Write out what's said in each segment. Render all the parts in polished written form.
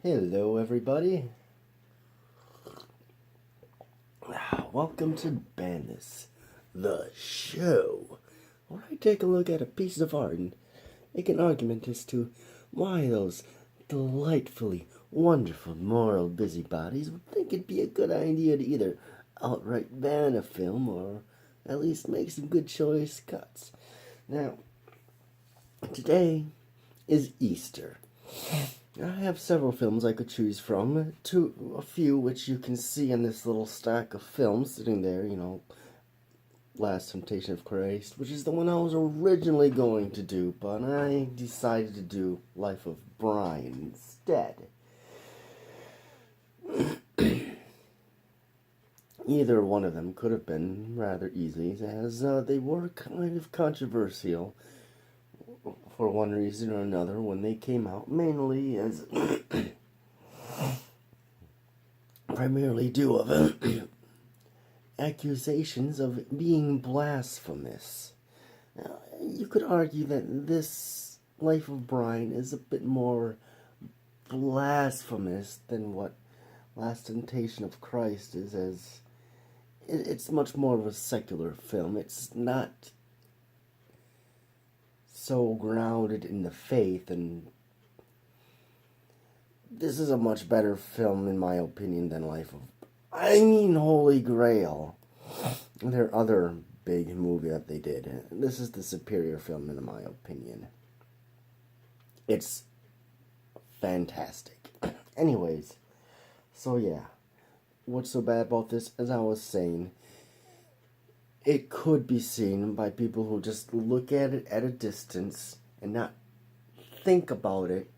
Hello, everybody. Welcome to Bandus, the show, where I take a look at a piece of art and make an argument as to why those delightfully wonderful moral busybodies would think it'd be a good idea to either outright ban a film or at least make some good choice cuts. Now, today is Easter. I have several films I could choose from, a few which you can see in this little stack of films sitting there, Last Temptation of Christ, which is the one I was originally going to do, but I decided to do Life of Brian instead. Either one of them could have been rather easy, as they were kind of controversial for one reason or another when they came out, mainly as primarily due of accusations of being blasphemous. Now, you could argue that this Life of Brian is a bit more blasphemous than what Last Temptation of Christ is, as it's much more of a secular film. It's not so grounded in the faith, and this is a much better film in my opinion than Holy Grail, their other big movie that they did. This is the superior film in my opinion. It's fantastic. Anyways, so yeah, what's so bad about this? As I was saying, it could be seen by people who just look at it at a distance and not think about it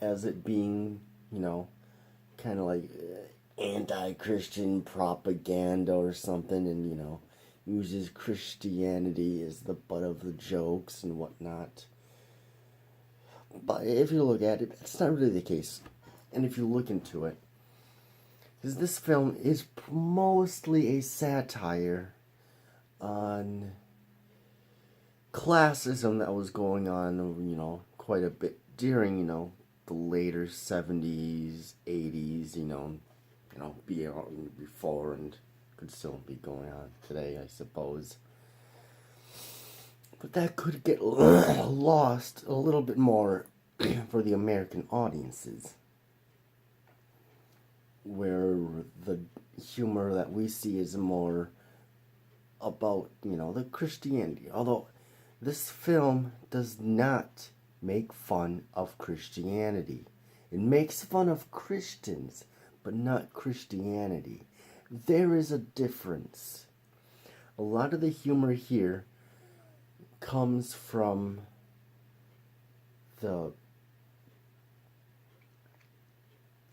as it being, kind of like anti-Christian propaganda or something, and, uses Christianity as the butt of the jokes and whatnot. But if you look at it, that's not really the case. And if you look into it, because this film is mostly a satire on classism that was going on, quite a bit during, the later 70s, 80s, before, and could still be going on today, I suppose. But that could get lost a little bit more for the American audiences, where the humor that we see is more about, the Christianity. Although this film does not make fun of Christianity. It makes fun of Christians, but not Christianity. There is a difference. A lot of the humor here comes from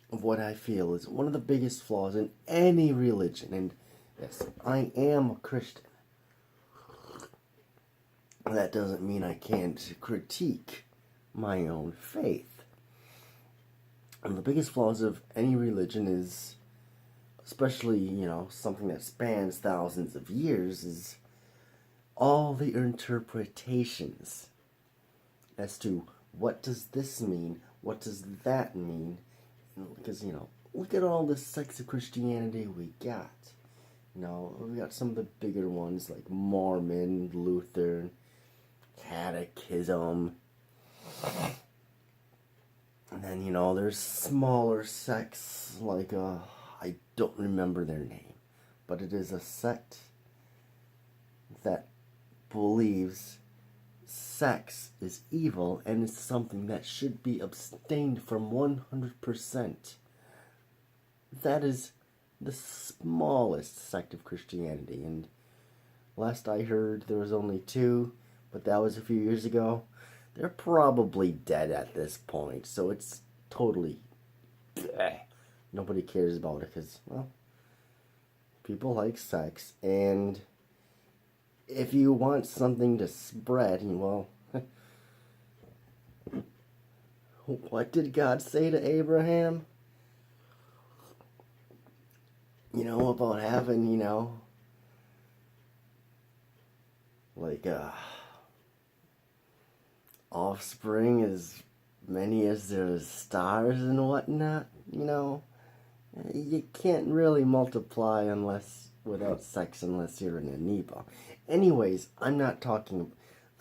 what I feel is one of the biggest flaws in any religion. And yes, I am a Christian. That doesn't mean I can't critique my own faith. And the biggest flaws of any religion is, especially, something that spans thousands of years, is all the interpretations as to what does this mean, what does that mean, because, look at all the sects of Christianity we got. We got some of the bigger ones like Mormon, Lutheran, Catechism. And then, there's smaller sects like, I don't remember their name, but it is a sect that believes sex is evil and is something that should be abstained from 100%. That is the smallest sect of Christianity, and last I heard there was only two, but that was a few years ago. They're probably dead at this point, so it's totally nobody cares about it because, well, people like sex, and if you want something to spread, well, what did God say to Abraham? About having, like, offspring as many as there's stars and whatnot, you know, you can't really multiply unless without sex unless you're an amoeba. Anyways, I'm not talking.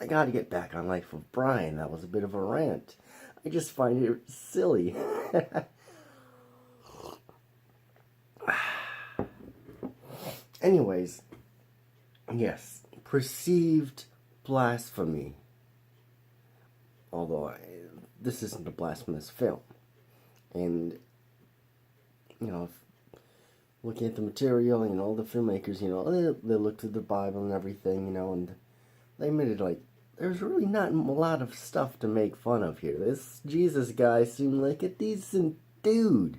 I gotta get back on Life of Brian. That was a bit of a rant. I just find it silly. Anyways, yes, perceived blasphemy. Although this isn't a blasphemous film. And, you know, looking at the material, you know, the filmmakers, you know, they looked through the Bible and everything, you know, and they admitted, like, there's really not a lot of stuff to make fun of here. This Jesus guy seemed like a decent dude.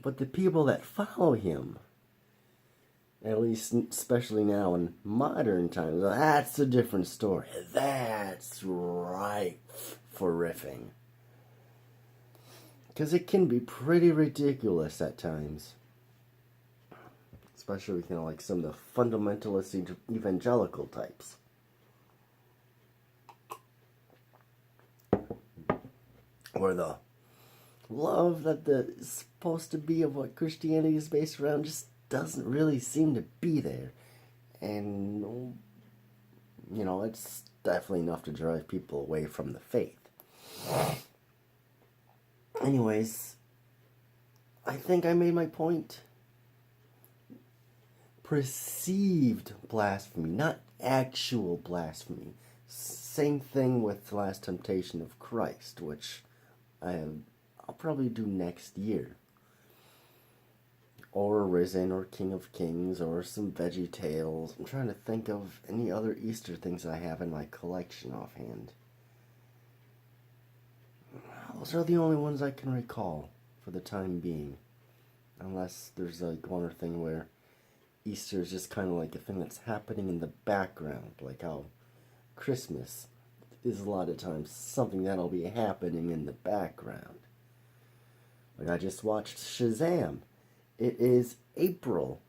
But the people that follow him, at least especially now in modern times, that's a different story. That's ripe for riffing. Because it can be pretty ridiculous at times. Especially, you know, like some of the fundamentalist evangelical types. Or the love that is supposed to be of what Christianity is based around just doesn't really seem to be there. And, you know, it's definitely enough to drive people away from the faith. Anyways, I think I made my point. Perceived blasphemy, not actual blasphemy. Same thing with The Last Temptation of Christ, which I'll probably do next year. Or Risen, or King of Kings, or some Veggie Tales. I'm trying to think of any other Easter things I have in my collection offhand. Those are the only ones I can recall for the time being. Unless there's like one or thing where Easter is just kind of like a thing that's happening in the background. Like how Christmas is a lot of times something that'll be happening in the background. Like I just watched Shazam. It is April.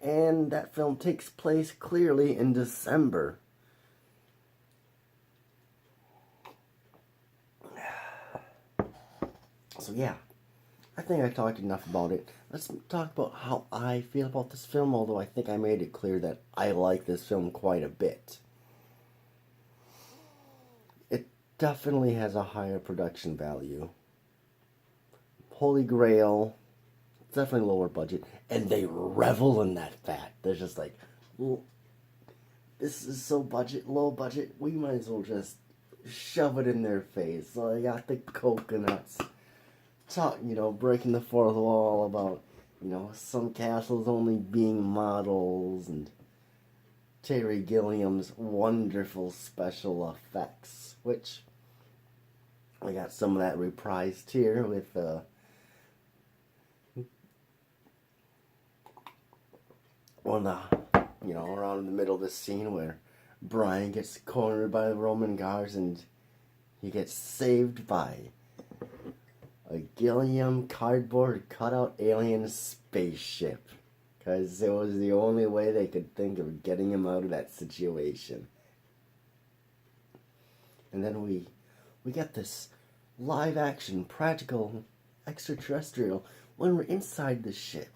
And that film takes place clearly in December. So yeah, I think I talked enough about it. Let's talk about how I feel about this film, although I think I made it clear that I like this film quite a bit. It definitely has a higher production value. Holy Grail, definitely lower budget, and they revel in that fact. They're just like, well, this is so low budget, we might as well just shove it in their face. So I got the coconuts. Breaking the fourth wall about, some castles only being models and Terry Gilliam's wonderful special effects, which I got some of that reprised here with around in the middle of the scene where Brian gets cornered by the Roman guards and he gets saved by a Gilliam cardboard cutout alien spaceship. Because it was the only way they could think of getting him out of that situation. And then we get this live action, practical, extraterrestrial when we're inside the ship.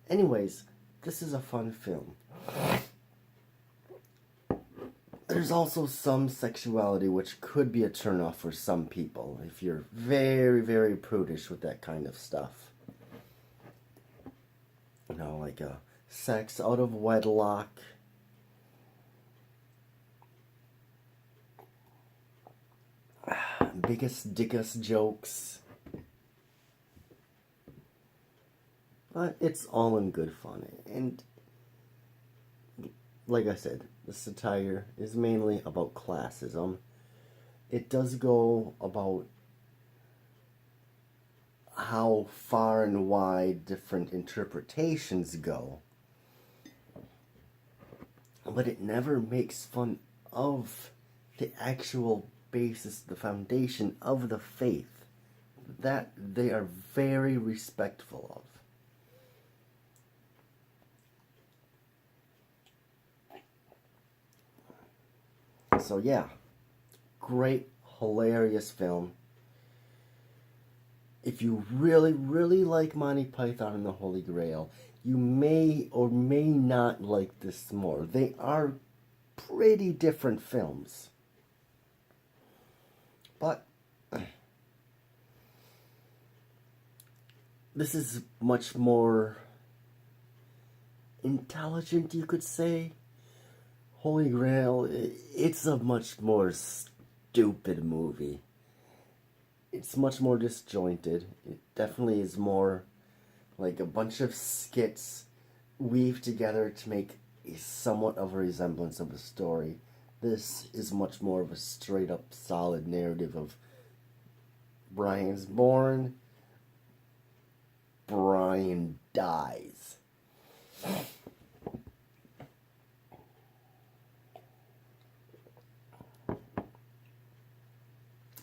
Anyways, this is a fun film. There's also some sexuality which could be a turnoff for some people if you're very, very prudish with that kind of stuff. Like sex out of wedlock. Biggest dickus jokes. But it's all in good fun. And like I said, the satire is mainly about classism. It does go about how far and wide different interpretations go. But it never makes fun of the actual basis, the foundation of the faith that they are very respectful of. So yeah, great hilarious film. If you really, really like Monty Python and the Holy Grail, you may or may not like this more. They are pretty different films. But this is much more intelligent, you could say. Holy Grail, it's a much more stupid movie. It's much more disjointed. It definitely is more like a bunch of skits weaved together to make a somewhat of a resemblance of a story. This is much more of a straight up solid narrative of Brian's born, Brian dies.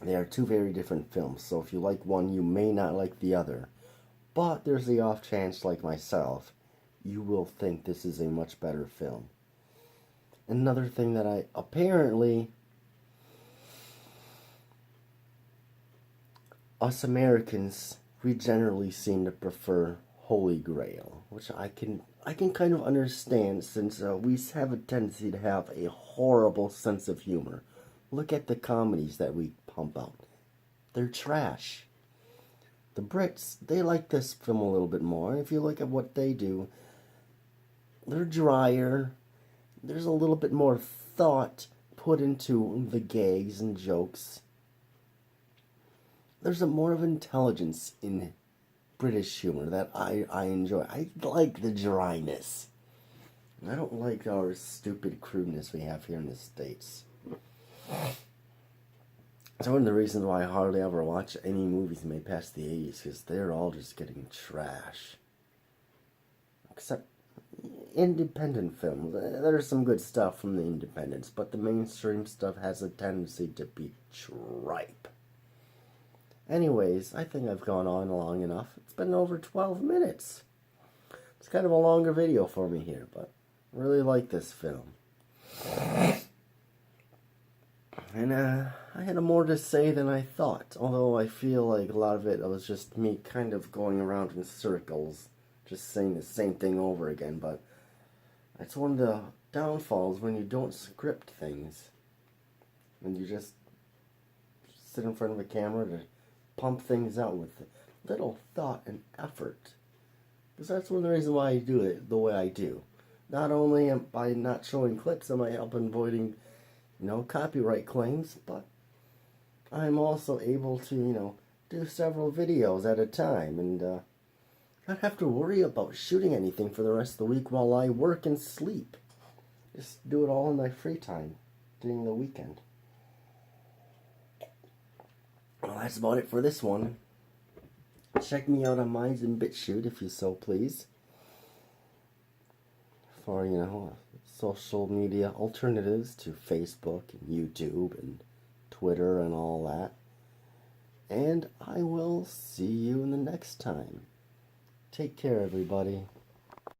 They are two very different films, so if you like one, you may not like the other. But there's the off chance, like myself, you will think this is a much better film. Another thing that us Americans, we generally seem to prefer Holy Grail, which I can kind of understand, since we have a tendency to have a horrible sense of humor. Look at the comedies that we pump out. They're trash. The Brits, they like this film a little bit more. If you look at what they do, they're drier. There's a little bit more thought put into the gags and jokes. There's a more of intelligence in British humor that I enjoy. I like the dryness. I don't like our stupid crudeness we have here in the States. It's one of the reasons why I hardly ever watch any movies made past the 80s, because they're all just getting trash. Except independent films. There's some good stuff from the independents, but the mainstream stuff has a tendency to be tripe. Anyways, I think I've gone on long enough. It's been over 12 minutes. It's kind of a longer video for me here, but I really like this film. And I had more to say than I thought, although I feel like a lot of it was just me kind of going around in circles, just saying the same thing over again. But that's one of the downfalls when you don't script things, when you just sit in front of a camera to pump things out with little thought and effort. Because that's one of the reasons why I do it the way I do. Not only by not showing clips am I helping avoiding copyright claims, but I'm also able to, do several videos at a time and not have to worry about shooting anything for the rest of the week while I work and sleep. Just do it all in my free time during the weekend. Well, that's about it for this one. Check me out on Minds and BitChute if you so please. For, social media alternatives to Facebook and YouTube and Twitter and all that. And I will see you in the next time. Take care, everybody.